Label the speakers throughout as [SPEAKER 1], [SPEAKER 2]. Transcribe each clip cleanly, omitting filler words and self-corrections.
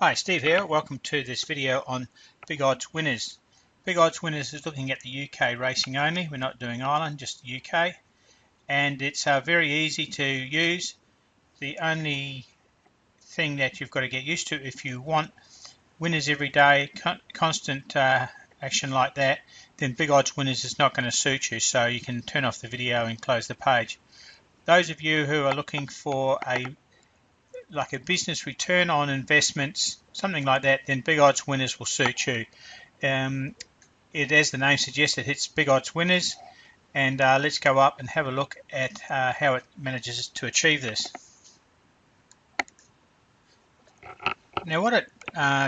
[SPEAKER 1] Hi, Steve here. Welcome to this video on Big Odds Winners. Big Odds Winners is looking at the UK racing only. We're not doing Ireland, just the UK. And it's very easy to use. The only thing that you've got to get used to, if you want winners every day, constant action like that, then Big Odds Winners is not going to suit you. So you can turn off the video and close the page. Those of you who are looking for a business return on investments, something like that, then Big Odds Winners will suit you. As the name suggests, it hits Big Odds Winners, and let's go up and have a look at how it manages to achieve this. Now what it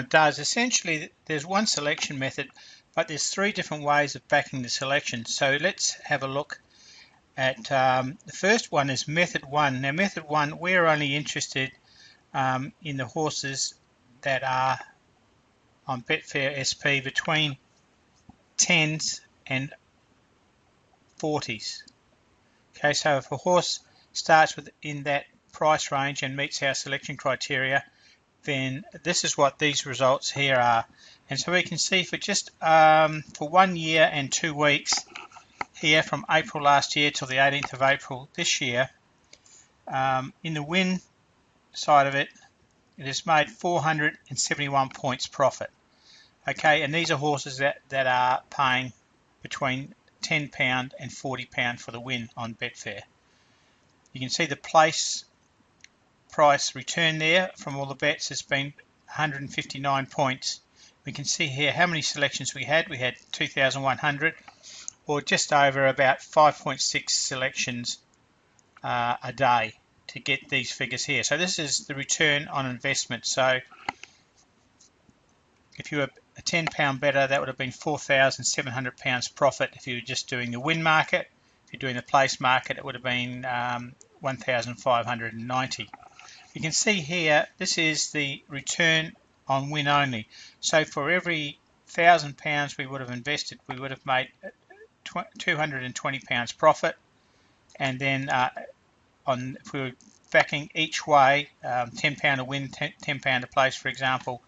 [SPEAKER 1] does, essentially there's one selection method, but there's three different ways of backing the selection. So let's have a look at the first one is method one. Now method one, we're only interested in the horses that are on Betfair SP between 10s and 40s. Okay, so if a horse starts within that price range and meets our selection criteria, then this is what these results here are. And so we can see for just for 1 year and 2 weeks here, from April last year till the 18th of April this year, in the win side of it, it has made 471 points profit. Okay, and these are horses that are paying between £10 and £40 for the win on Betfair. You can see the place price return there from all the bets has been 159 points. We can see here how many selections we had. We had 2,100, or just over about 5.6 selections a day to get these figures here. So this is the return on investment. So if you were a £10 better, that would have been £4,700 profit if you were just doing the win market. If you're doing the place market, it would have been 1,590. You can see here, this is the return on win only. So for every £1,000 we would have invested, we would have made £220 profit. And then if we were backing each way, £10 a win, £10 a place, for example,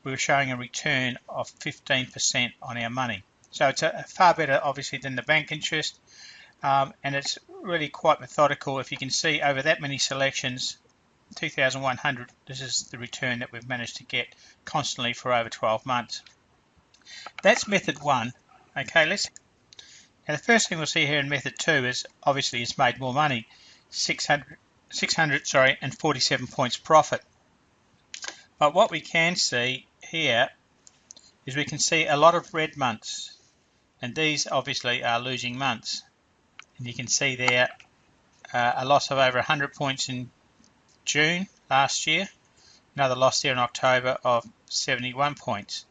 [SPEAKER 1] we were showing a return of 15% on our money. So it's far better, obviously, than the bank interest, and it's really quite methodical. If you can see over that many selections, 2,100, this is the return that we've managed to get constantly for over 12 months. That's method one. Okay, now the first thing we'll see here in method two is obviously it's made more money, 647 points profit. But what we can see here is we can see a lot of red months, and these obviously are losing months. And you can see there a loss of over 100 points in June last year, another loss there in October of 71 points.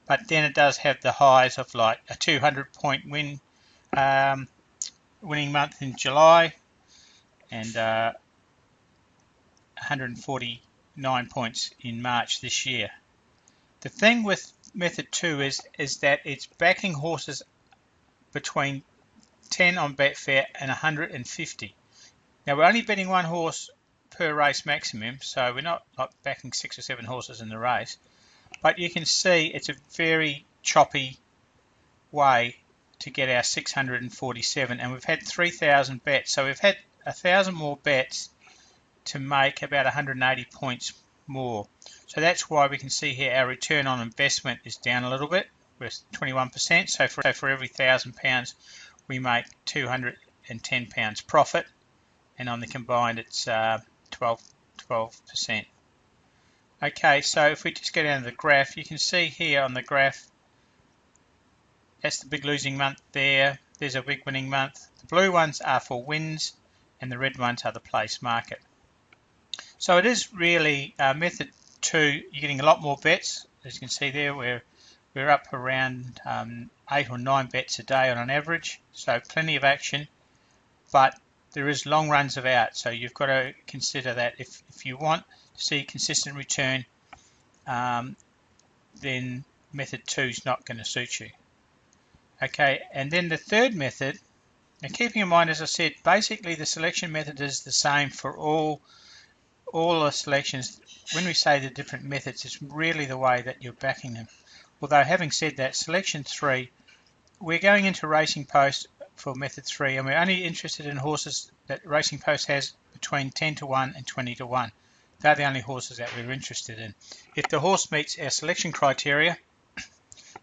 [SPEAKER 1] But then it does have the highs of like a 200-point winning month in July, and 149 points in March this year. The thing with method two is that it's backing horses between 10 on Betfair and 150. Now we're only betting one horse per race maximum, so we're not backing 6 or 7 horses in the race. But you can see it's a very choppy way to get our 647, and we've had 3,000 bets, so we've had 1,000 more bets to make about 180 points more. So that's why we can see here our return on investment is down a little bit. We're 21%, so for every £1,000 we make £210 profit, and on the combined it's 12%. Okay, so if we just go down to the graph, you can see here on the graph, that's the big losing month there. There's a big winning month. The blue ones are for wins, and the red ones are the place market. So it is really method two. You're getting a lot more bets. As you can see there, we're up around 8 or 9 bets a day on an average. So plenty of action, but there is long runs of out. So you've got to consider that if you want to see consistent return, then method two is not going to suit you. Okay, and then the third method, now keeping in mind, as I said, basically the selection method is the same for all all the selections, when we say the different methods, it's really the way that you're backing them. Although having said that, selection 3, we're going into Racing Post for method 3, and we're only interested in horses that Racing Post has between 10 to 1 and 20 to 1. They're the only horses that we're interested in. If the horse meets our selection criteria,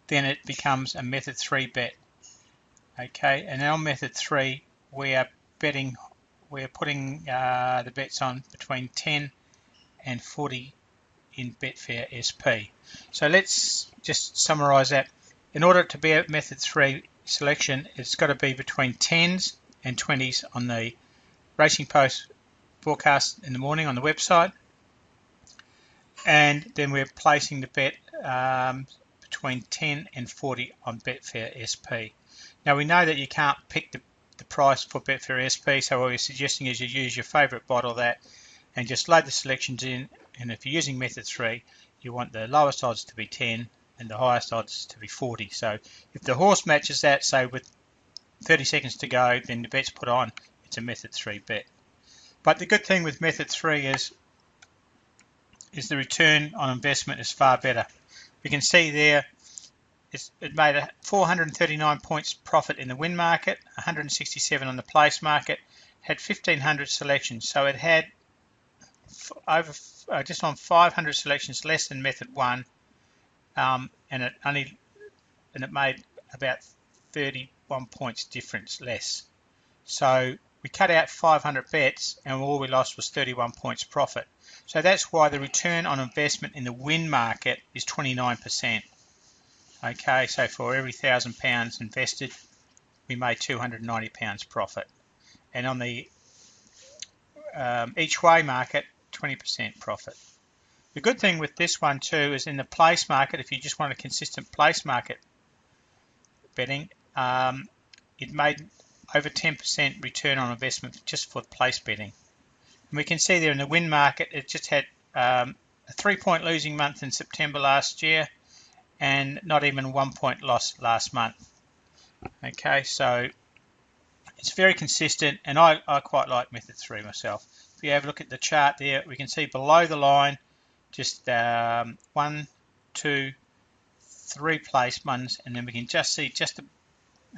[SPEAKER 1] then it becomes a method 3 bet. Okay, and on method 3, we are putting the bets on between 10 and 40 in Betfair SP. So let's just summarize that. In order to be a method 3 selection, it's got to be between 10s and 20s on the Racing Post forecast in the morning on the website, and then we're placing the bet between 10 and 40 on Betfair SP. Now we know that you can't pick the price for Betfair SP, so what we're suggesting is you use your favourite bot of that and just load the selections in, and if you're using method 3, you want the lowest odds to be 10 and the highest odds to be 40. So if the horse matches that, say with 30 seconds to go, then the bet's put on, it's a method 3 bet. But the good thing with method 3 is the return on investment is far better. We can see there it made a 439 points profit in the win market, 167 on the place market, had 1,500 selections, so it had over just on 500 selections less than method 1, and it made about 31 points difference less. So we cut out 500 bets and all we lost was 31 points profit. So that's why the return on investment in the win market is 29%. Okay, so for every £1,000 invested, we made £290 profit. And on the each way market, 20% profit. The good thing with this one too is in the place market, if you just want a consistent place market betting, it made over 10% return on investment just for place betting. And we can see there in the win market, it just had a 3-point losing month in September last year and not even 1 point loss last month. Okay, so it's very consistent, and I quite like method 3 myself. If you have a look at the chart there, we can see below the line just 1, 2, 3 placements, and then we can just see just a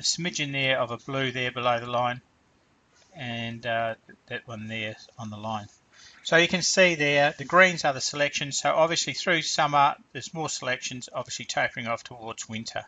[SPEAKER 1] smidgen there of a blue there below the line, and that one there on the line. So you can see there the greens are the selections, so obviously through summer there's more selections, obviously tapering off towards winter.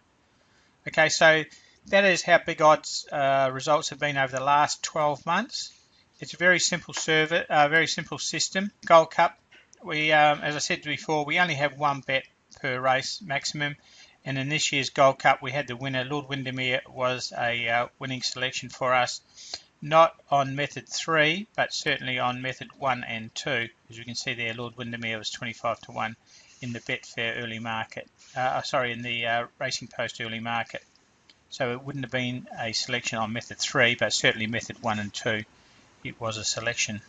[SPEAKER 1] Okay, so that is how Big Odds results have been over the last 12 months. It's a very simple very simple system. Gold Cup, we as I said before, we only have one bet per race maximum, and in this year's Gold Cup we had the winner. Lord Windermere was a winning selection for us. Not on method 3, but certainly on method 1 and 2. As you can see there, Lord Windermere was 25 to 1 in the Betfair early market. In the Racing Post early market. So it wouldn't have been a selection on method 3, but certainly method 1 and 2, it was a selection.